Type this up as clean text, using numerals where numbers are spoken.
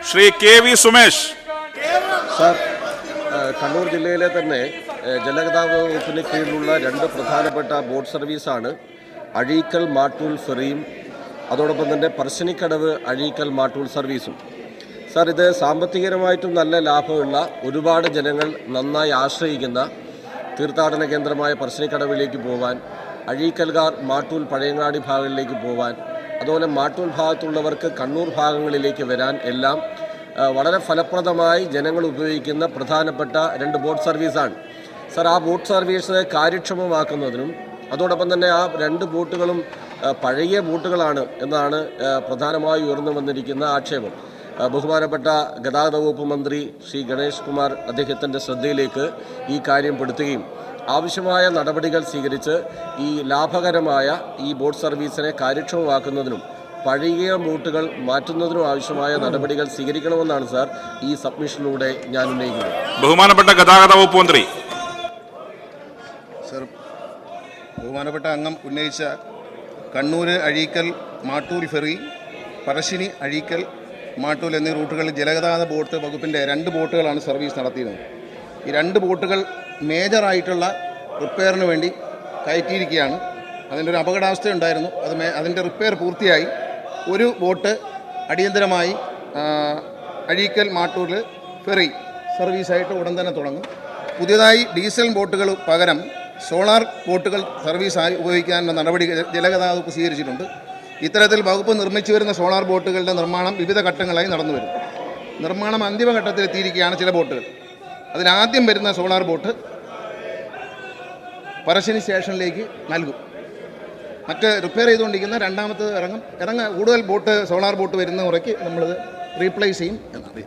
Shri KV Sumesh. Sir, Kannur ജില്ലയിലെ തന്നെ ജലഗതാഗത വകുപ്പിന് കീഴിലുള്ള രണ്ട് പ്രധാനപ്പെട്ട ബോട്ട് സർവീസാണ് അഴീക്കൽ മാട്ടൂൽ ഫെറിയും അതോടൊപ്പം തന്നെ പറശ്ശിനിക്കടവ് അഴീക്കൽ മാട്ടൂൽ സർവീസും. സാർ, ഇത് സാമ്പത്തികമായിട്ടും നല്ല ലാഭമുള്ള, ഒരുപാട് ജനങ്ങൾ നന്നായി ആശ്രയിക്കുന്ന തീർത്ഥാടന കേന്ദ്രമായ പറശ്ശിനിക്കടവിലേക്ക് പോകാൻ, അഴീക്കൽകാർ മാട്ടൂൽ പഴയങ്ങാടി ഭാഗങ്ങളിലേക്ക് പോകാൻ, അതുപോലെ മാട്ടൂൽ ഭാഗത്തുള്ളവർക്ക് കണ്ണൂർ ഭാഗങ്ങളിലേക്ക് വരാൻ എല്ലാം വളരെ ഫലപ്രദമായി ജനങ്ങൾ ഉപയോഗിക്കുന്ന പ്രധാനപ്പെട്ട രണ്ട് ബോട്ട് സർവീസാണ്. സാർ, ആ ബോട്ട് സർവീസ് കാര്യക്ഷമമാക്കുന്നതിനും അതോടൊപ്പം തന്നെ ആ രണ്ട് ബോട്ടുകളും പഴയ ബോട്ടുകളാണ് എന്നാണ് പ്രധാനമായി ഉയർന്നു വന്നിരിക്കുന്ന ആക്ഷേപം. ബഹുമാനപ്പെട്ട ഗതാഗത വകുപ്പ് മന്ത്രി ശ്രീ ഗണേഷ് കുമാർ അദ്ദേഹത്തിൻ്റെ ശ്രദ്ധയിലേക്ക് ഈ കാര്യം പെടുത്തുകയും ആവശ്യമായ നടപടികൾ സ്വീകരിച്ച് ഈ ലാഭകരമായ ഈ ബോട്ട് സർവീസിനെ കാര്യക്ഷമമാക്കുന്നതിനും പഴയ ബോട്ടുകൾ മാറ്റുന്നതിനും ആവശ്യമായ നടപടികൾ സ്വീകരിക്കണമെന്നാണ് സാർ ഈ സബ്മിഷനിലൂടെ ഞാൻ ഉന്നയിക്കുന്നത്. ബഹുമാനപ്പെട്ട ഗതാഗത വകുപ്പ് മന്ത്രി. സർ, ബഹുമാനപ്പെട്ട അംഗം ഉന്നയിച്ച കണ്ണൂർ അഴീക്കൽ മാട്ടൂൽ ഫെറി, പറശ്ശിനി അഴീക്കൽ മാട്ടൂൽ എന്നീ റൂട്ടുകളിൽ ജലഗതാഗത ബോട്ട് വകുപ്പിൻ്റെ രണ്ട് ബോട്ടുകളാണ് സർവീസ് നടത്തിയിരുന്നത്. ഈ രണ്ട് ബോട്ടുകൾ മേജറായിട്ടുള്ള റിപ്പയറിന് വേണ്ടി കയറ്റിയിരിക്കുകയാണ്. അതിൻ്റെ ഒരു അപകടാവസ്ഥ ഉണ്ടായിരുന്നു. അതിൻ്റെ റിപ്പയർ പൂർത്തിയായി. ഒരു ബോട്ട് അടിയന്തരമായി അഴീക്കൽ മാട്ടൂർ ഫെറി സർവീസായിട്ട് ഉടൻ തന്നെ തുടങ്ങും. പുതിയതായി ഡീസൽ ബോട്ടുകൾ പകരം സോളാർ ബോട്ടുകൾ സർവീസായി ഉപയോഗിക്കാനുള്ള നടപടി ജലഗതാഗത വകുപ്പ് സ്വീകരിച്ചിട്ടുണ്ട്. ഇത്തരത്തിൽ വകുപ്പ് നിർമ്മിച്ചു വരുന്ന സോളാർ ബോട്ടുകളുടെ നിർമ്മാണം വിവിധ ഘട്ടങ്ങളായി നടന്നു വരും. നിർമ്മാണം അന്തിമഘട്ടത്തിൽ എത്തിയിരിക്കുകയാണ് ചില ബോട്ടുകൾ. അതിലാദ്യം വരുന്ന സോളാർ ബോട്ട് പറശ്ശിനി സ്റ്റേഷനിലേക്ക് നൽകും. മറ്റ് റിപ്പയർ ചെയ്തുകൊണ്ടിരിക്കുന്ന രണ്ടാമത്തെ കൂടുതൽ ബോട്ട് സോളാർ ബോട്ട് വരുന്ന മുറയ്ക്ക് നമ്മളത് റീപ്ലേസ് ചെയ്യും എന്നാണ്.